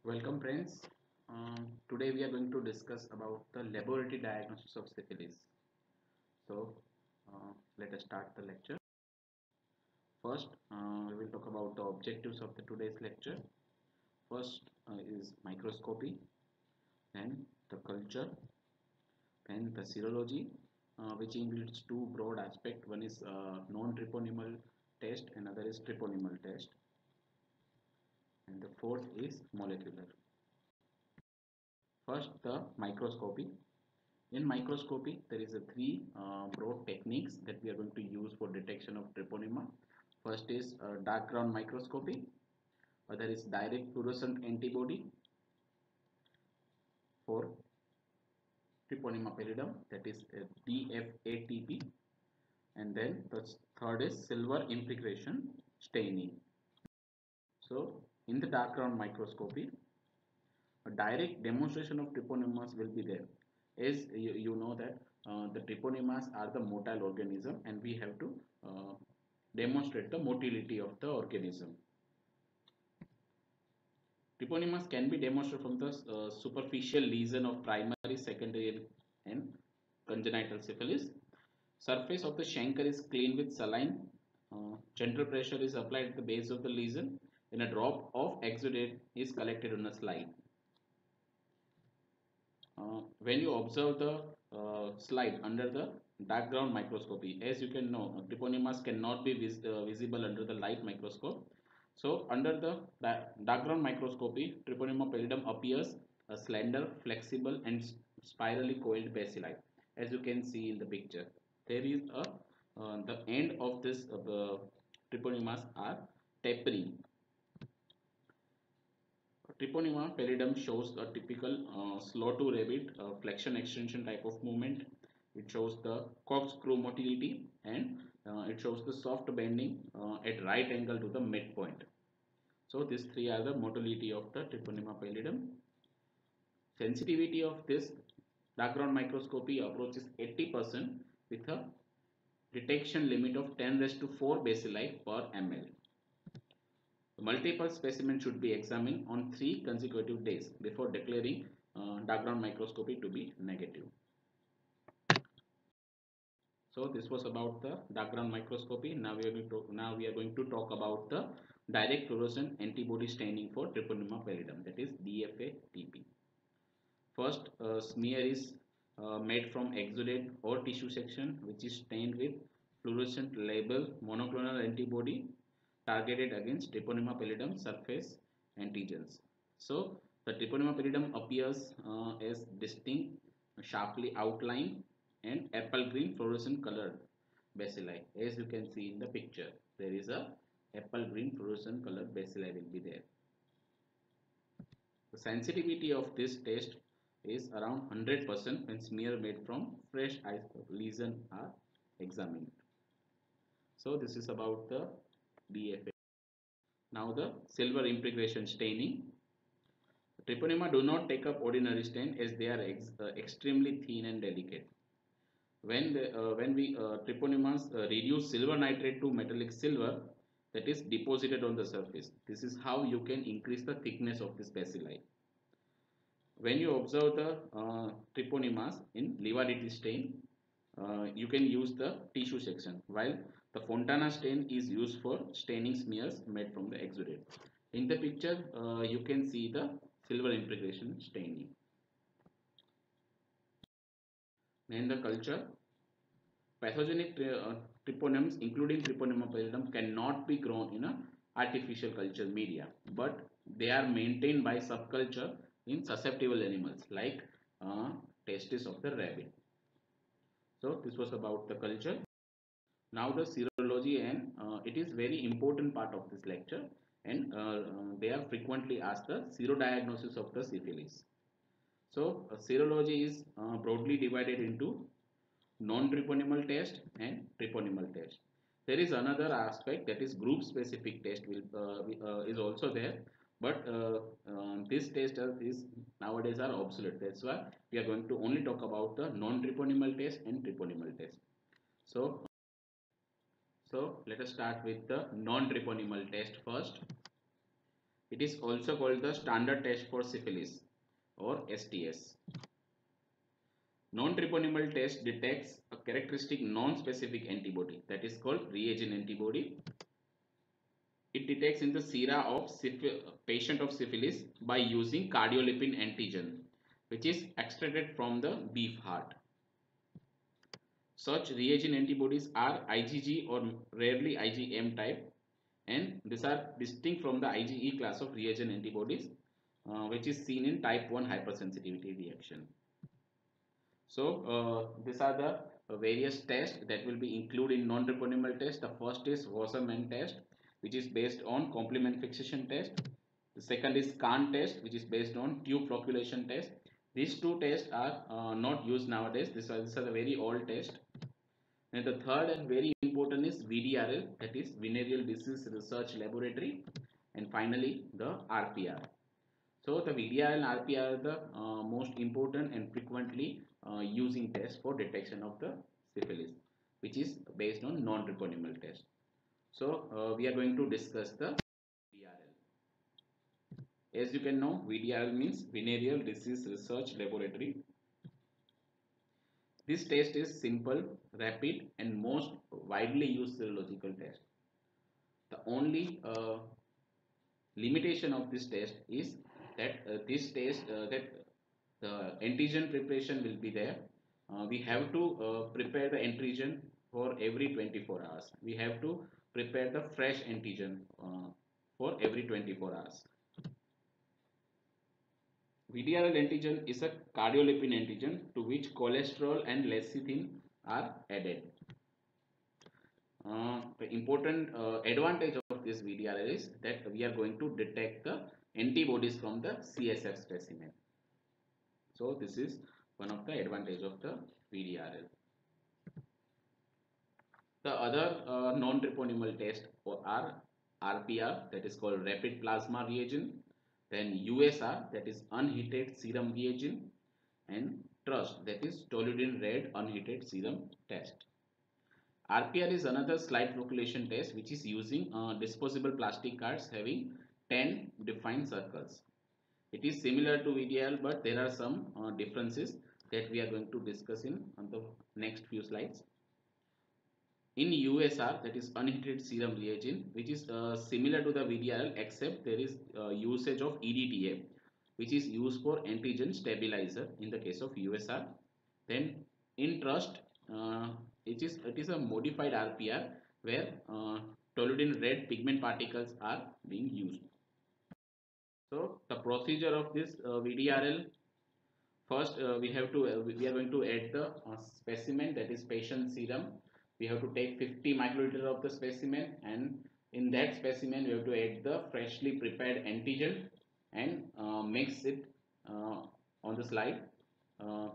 Welcome friends. Today we are going to discuss about the laboratory diagnosis of syphilis. So let us start the lecture. First, we will talk about the objectives of the today's lecture. First is microscopy, then the culture, then the serology, which includes two broad aspects. One is non-treponemal test, another is treponemal test, and the fourth is molecular. First, the microscopy. In microscopy, there is a three broad techniques that we are going to use for detection of treponema. First is dark ground microscopy. Other is direct fluorescent antibody for treponema pallidum, that is DFATP. And then the third is silver infiltration staining. So in the dark ground microscopy, a direct demonstration of treponemas will be there. As you know that the treponemas are the motile organism, and we have to demonstrate the motility of the organism. Treponemas can be demonstrated from the superficial lesion of primary, secondary, and congenital syphilis. Surface of the chancre is cleaned with saline. Gentle pressure is applied at the base of the lesion, and a drop of exudate is collected on a slide. When you observe the slide under the dark ground microscopy, as you can know, treponemas cannot be visible under the light microscope. So under the dark ground microscopy, treponema pallidum appears a slender, flexible, and spirally coiled bacilli, as you can see in the picture. There is a the end of this treponemas are tapering. Treponema pallidum shows a typical slow to rabbit flexion extension type of movement. It shows the corkscrew motility, and it shows the soft bending at right angle to the midpoint. So these three are the motility of the treponema pallidum. Sensitivity of this dark ground microscopy approaches 80% with a detection limit of 10 raised to 4 bacilli per ml. Multiple specimens should be examined on 3 consecutive days before declaring dark ground microscopy to be negative. So this was about the dark ground microscopy. Now we are going to talk about the direct fluorescent antibody staining for treponema pallidum, that is DFATP. First, smear is made from exudate or tissue section, which is stained with fluorescent label monoclonal antibody targeted against treponema pallidum surface antigens. So the treponema pallidum appears as distinct, sharply outlined, and apple green fluorescent colored bacilli, as you can see in the picture. There is a apple green fluorescent colored bacilli will be there. The sensitivity of this test is around 100% when smear made from fresh lesion are examined. So this is about the DFA. Now the silver impregration staining. Treponema do not take up ordinary stain as they are extremely thin and delicate. When we treponemas reduce silver nitrate to metallic silver, that is deposited on the surface. This is how you can increase the thickness of this bacilli. When you observe the treponemas in Livadetti stain, you can use the tissue section, while the Fontana stain is used for staining smears made from the exudate. In the picture, you can see the silver impregration staining. Then the culture. Pathogenic treponems, including treponema pallidum, cannot be grown in a artificial culture media, but they are maintained by subculture in susceptible animals like testes of the rabbit. So this was about the culture. Now the serology, and it is very important part of this lecture, and they are frequently asked the serodiagnosis of the syphilis. So serology is broadly divided into non-treponemal test and treponemal test. There is another aspect, that is group specific test is also there, but this test is nowadays are obsolete. That's why we are going to only talk about the non-treponemal test and treponemal test. So let us start with the non-treponemal test first. It is also called the standard test for syphilis or STS. Non-treponemal test detects a characteristic non-specific antibody that is called reagent antibody. It detects in the sera of patient of syphilis by using cardiolipin antigen, which is extracted from the beef heart. Such reagent antibodies are IgG or rarely IgM type, and these are distinct from the IgE class of reagent antibodies, which is seen in type 1 hypersensitivity reaction. So these are the various tests that will be included in non-treponemal test. The first is Wassermann test, which is based on complement fixation test. The second is Kahn test, which is based on tube flocculation test. These two tests are not used nowadays. These are the very old test. And the third and very important is VDRL, that is Venereal Disease Research Laboratory, and finally the RPR. So the VDRL and RPR are the most important and frequently using tests for detection of the syphilis, which is based on non-treponemal test. So we are going to discuss the VDRL. As you can know, VDRL means Venereal Disease Research Laboratory. This test is simple, rapid, and most widely used serological test. The only limitation of this test is that that the antigen preparation will be there. We have to prepare the antigen for every 24 hours. We have to prepare the fresh antigen for every 24 hours. VDRL antigen is a cardiolipin antigen to which cholesterol and lecithin are added. The important advantage of this VDRL is that we are going to detect the antibodies from the CSF specimen. So this is one of the advantage of the VDRL. The other non-treponemal test are RPR, that is called rapid plasma reagent, then USR, that is unheated serum reagent, and TRUST, that is toluidine red unheated serum test. RPR is another slide flocculation test which is using disposable plastic cards having 10 defined circles. It is similar to VDRL, but there are some differences that we are going to discuss in on the next few slides. In USR, that is unheated serum reagent, which is similar to the VDRL, except there is usage of EDTA, which is used for antigen stabilizer in the case of USR. Then in TRUST, it is a modified RPR where toluidine red pigment particles are being used. So the procedure of this VDRL, first we are going to add the specimen, that is patient serum. We have to take 50 microliter of the specimen, and in that specimen we have to add the freshly prepared antigen and mix it on the slide.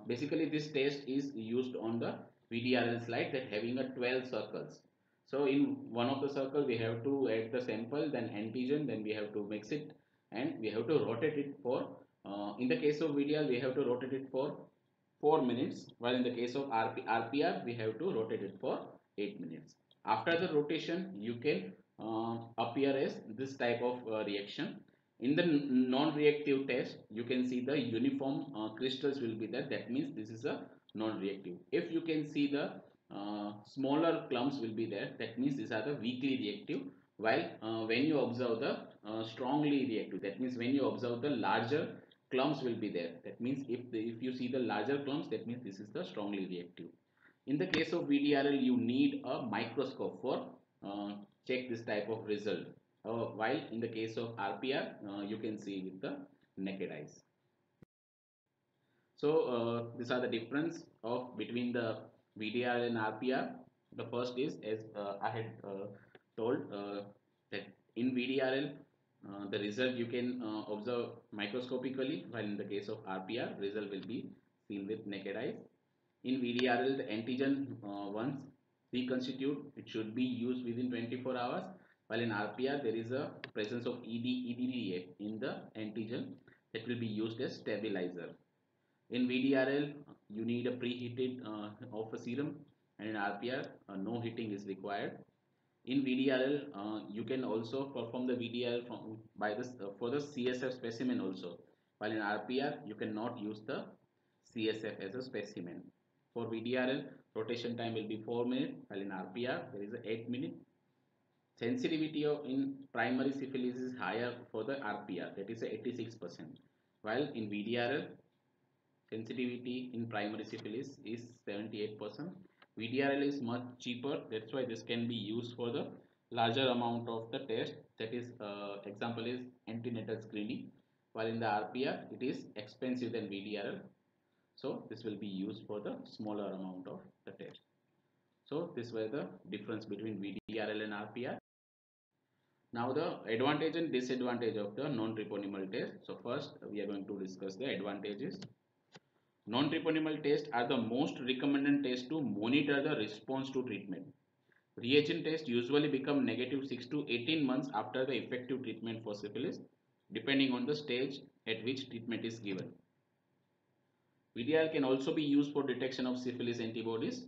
Basically this test is used on the VDRL slide that having a 12 circles. So in one of the circle we have to add the sample, then antigen, then we have to mix it, and we have to rotate it for in the case of VDRL we have to rotate it for 4 minutes, while in the case of RPR we have to rotate it for 8 minutes. After the rotation you can appear as this type of reaction. In the non-reactive test you can see the uniform crystals will be there, that means this is a non-reactive. If you can see the smaller clumps will be there, that means these are the weakly reactive, while when you observe the strongly reactive, that means when you observe the larger clumps will be there, that means if you see the larger clumps, that means this is the strongly reactive. In the case of VDRL you need a microscope for check this type of result, while in the case of RPR you can see with the naked eyes. So these are the difference of between the VDRL and RPR. The first is, as I had told, that in VDRL the result you can observe microscopically, while in the case of RPR result will be seen with naked eyes. In VDRL the antigen once reconstitute, it should be used within 24 hours, while in RPR there is a presence of EDTA in the antigen that will be used as stabilizer. In VDRL you need a preheated of a serum, and in RPR no heating is required. in VDRL, you can also perform the VDRL by this for the CSF specimen also, while in RPR you cannot use the CSF as a specimen. For VDRL, rotation time will be 4 minutes, while in RPR there is a 8 minute. Sensitivity of in primary syphilis is higher for the RPR, that is 86%, while in VDRL sensitivity in primary syphilis is 78%. VDRL is much cheaper, that's why this can be used for the larger amount of the test, that is example is antenatal screening, while in the RPR it is expensive than VDRL, so this will be used for the smaller amount of the test. So this was the difference between VDRL and RPR. Now the advantage and disadvantage of the non-treponemal test. So first we are going to discuss the advantages. Non-treponemal tests are the most recommended test to monitor the response to treatment. Reagent tests usually become negative 6 to 18 months after the effective treatment for syphilis, depending on the stage at which treatment is given. VDRL can also be used for detection of syphilis antibodies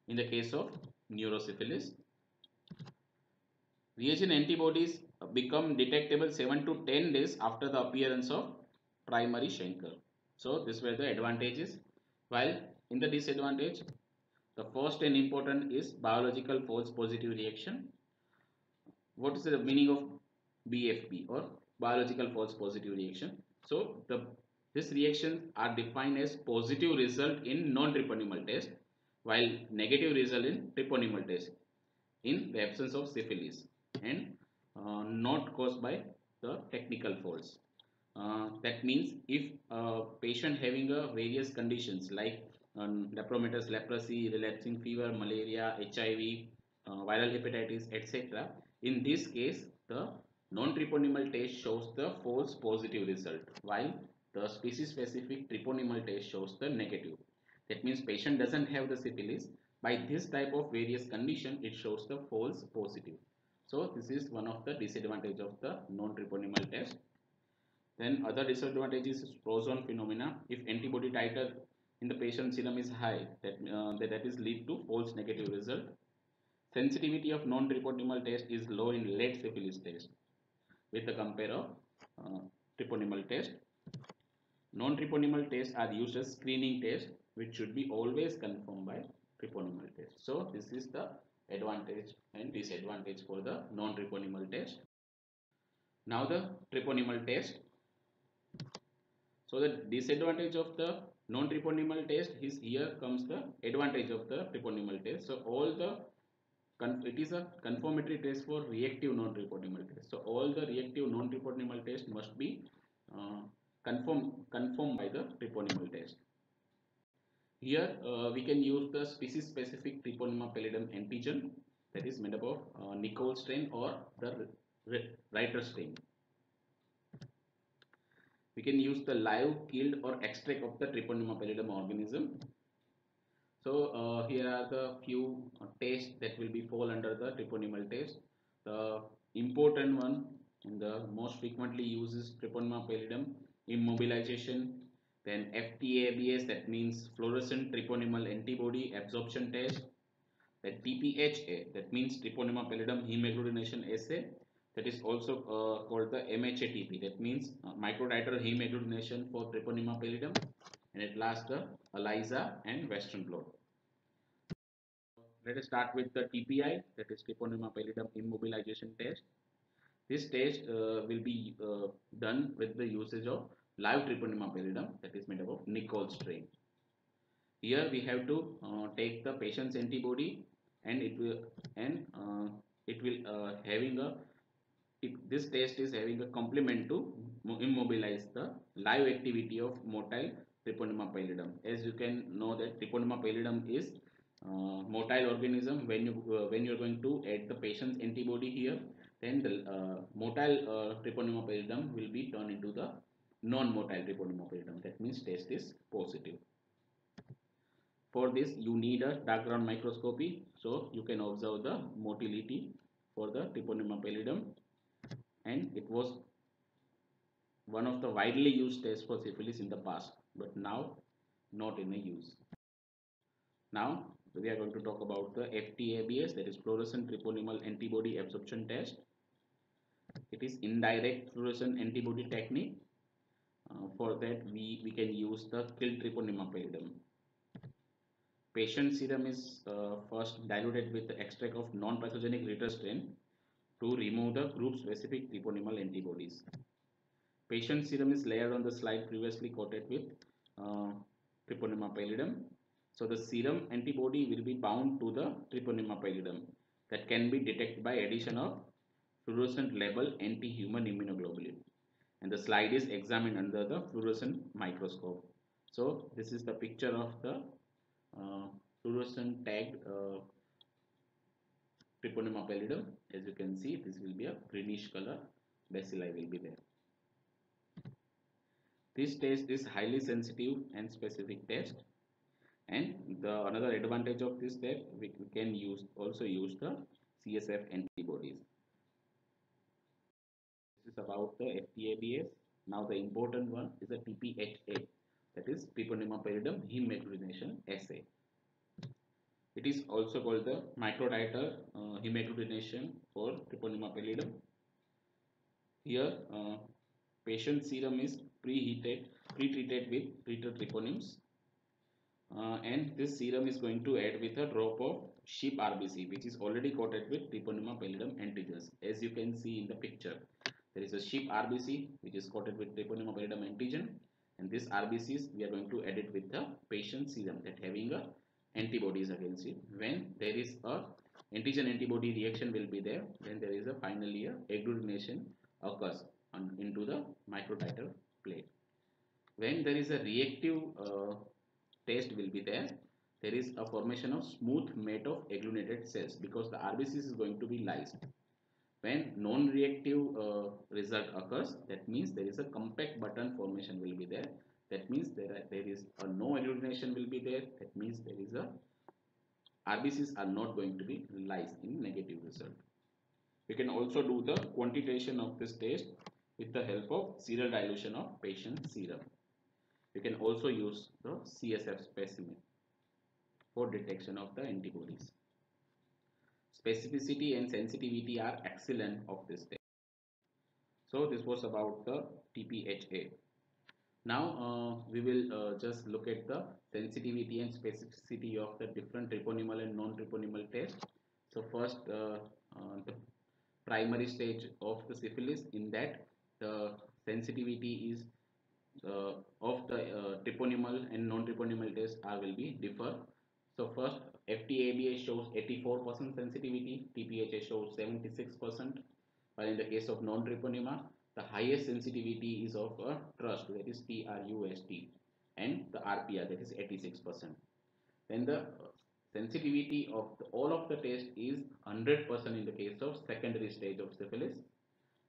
in the case of neurosyphilis. Reagent antibodies become detectable 7 to 10 days after the appearance of primary chancre. So these were the advantages, while in the disadvantage, the first and important is biological false positive reaction. What is the meaning of BFP or biological false positive reaction? So these reactions are defined as positive result in non-treponemal test, while negative result in treponemal test in the absence of syphilis, and not caused by the technical faults. That means if a patient having a various conditions like lepromatous leprosy, relapsing fever, malaria, HIV, viral hepatitis, etc. In this case, the non-treponemal test shows the false positive result, while the species-specific treponemal test shows the negative. That means patient doesn't have the syphilis. By this type of various condition, it shows the false positive. So this is one of the disadvantage of the non-treponemal test. Then other disadvantages is Poisson phenomena. If antibody titer in the patient serum is high, that is lead to false negative result. Sensitivity of non-treponemal test is low in late syphilis test with the compare of treponemal test. Non-treponemal tests are used as screening test, which should be always confirmed by treponemal test. So this is the advantage and disadvantage for the non-treponemal test. Now the treponemal test. So the disadvantage of the non-treponemal test is, here comes the advantage of the treponemal test. So all the it is a confirmatory test for reactive non-treponemal test. So all the reactive non-treponemal test must be confirmed by the treponemal test. Here we can use the species-specific Treponema pallidum antigen, that is made up of Nichols strain or the Reiter strain. We can use the live, killed or extract of the Treponema pallidum organism. So here are the few tests that will be fall under the treponemal test. The important one and the most frequently used is Treponema pallidum immobilization. Then FTABS, that means fluorescent treponemal antibody absorption test. Then TPHA, that means Treponema pallidum hemagglutination assay. That is also called the MHATP, that means microtiter hemagglutination for Treponema pallidum. And at last the ELISA and Western blot. Let us start with the TPI, that is Treponema pallidum immobilization test. This test will be done with the usage of live Treponema pallidum, that is made up of Nichols strain. Here we have to take the patient's antibody, and this test is having a complement to immobilize the live activity of motile Treponema pallidum. As you can know that Treponema pallidum is motile organism. When you are going to add the patient's antibody here, then the motile Treponema pallidum will be turned into the non-motile Treponema pallidum. That means test is positive. For this you need a dark ground microscopy, so you can observe the motility for the Treponema pallidum, and it was one of the widely used tests for syphilis in the past, but now not in a use. Now we are going to talk about the FTABS, that is fluorescent treponemal antibody absorption test. It is indirect fluorescent antibody technique. For that, we can use the killed treponema pallidum. Patient serum is first diluted with the extract of non-pathogenic Ritter strain to remove the group-specific treponemal antibodies. Patient serum is layered on the slide previously coated with uh, treponema pallidum. So the serum antibody will be bound to the treponema pallidum that can be detected by addition of fluorescent label anti-human immunoglobulin, and the slide is examined under the fluorescent microscope. So this is the picture of the fluorescent tagged treponema pallidum. As you can see, this will be a greenish color bacilli will be there. This test is highly sensitive and specific test, and the another advantage of this test, we can also use the CSF antibodies. This is about the FTABS. Now the important one is the TPHA, that is treponema pallidum hemagglutination assay. It is also called the microtiter hemagglutination for treponema pallidum. Here, patient serum is pre-treated with Ritter treponemes, and this serum is going to add with a drop of sheep RBC, which is already coated with treponema pallidum antigens. As you can see in the picture, there is a sheep RBC which is coated with treponema pallidum antigen, and this RBCs we are going to add it with the patient serum that having a antibodies against it. When there is a antigen antibody reaction will be there, then there is a finally a agglutination occurs into the microtiter plate. When there is a reactive test will be there, there is a formation of smooth mat of agglutinated cells because the RBCs is going to be lysed. When non-reactive result occurs, that means there is a compact button formation will be there. That means there is a no agglutination will be there. That means there is a RBCs are not going to be lysed in negative result. We can also do the quantitation of this test with the help of serial dilution of patient serum. You can also use the CSF specimen for detection of the antibodies. Specificity and sensitivity are excellent of this test. So this was about the TPHA. Now we will just look at the sensitivity and specificity of the different treponemal and non-treponemal tests. So first, the primary stage of the syphilis, in that the sensitivity is of the treponemal and non-treponemal tests will be differ. So first, FTABS shows 84% sensitivity, TPHA shows 76%, while in the case of non-treponema, the highest sensitivity is of a trust, that is TRUST, and the RPR, that is 86%. Then the sensitivity of all of the tests is 100% in the case of secondary stage of syphilis,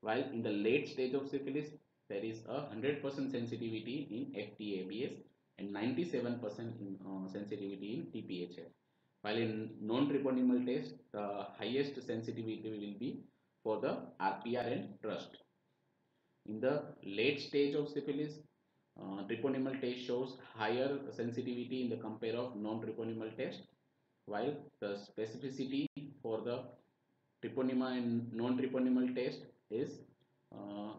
while in the late stage of syphilis, there is a 100% sensitivity in FTABS and 97% in sensitivity in TPHA. While in non-treponemal test, the highest sensitivity will be for the RPR and trust. In the late stage of syphilis, treponemal test shows higher sensitivity in the compare of non-treponemal test, while the specificity for the treponema and non-treponemal test is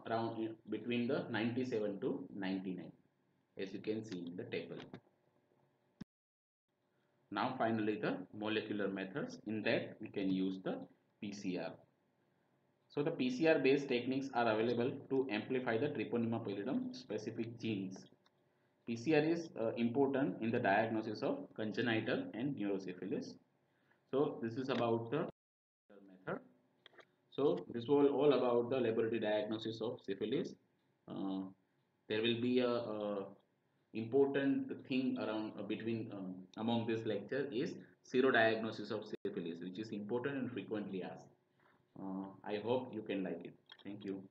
around between the 97 to 99, as you can see in the table. Now finally the molecular methods, in that we can use the PCR. So the PCR based techniques are available to amplify the treponema pallidum specific genes. PCR is important in the diagnosis of congenital and neurosyphilis. So this is about the method. So this was all about the laboratory diagnosis of syphilis. Uh, there will be a important thing around between among this lecture is serodiagnosis of syphilis, which is important and frequently asked. I hope you can like it. Thank you.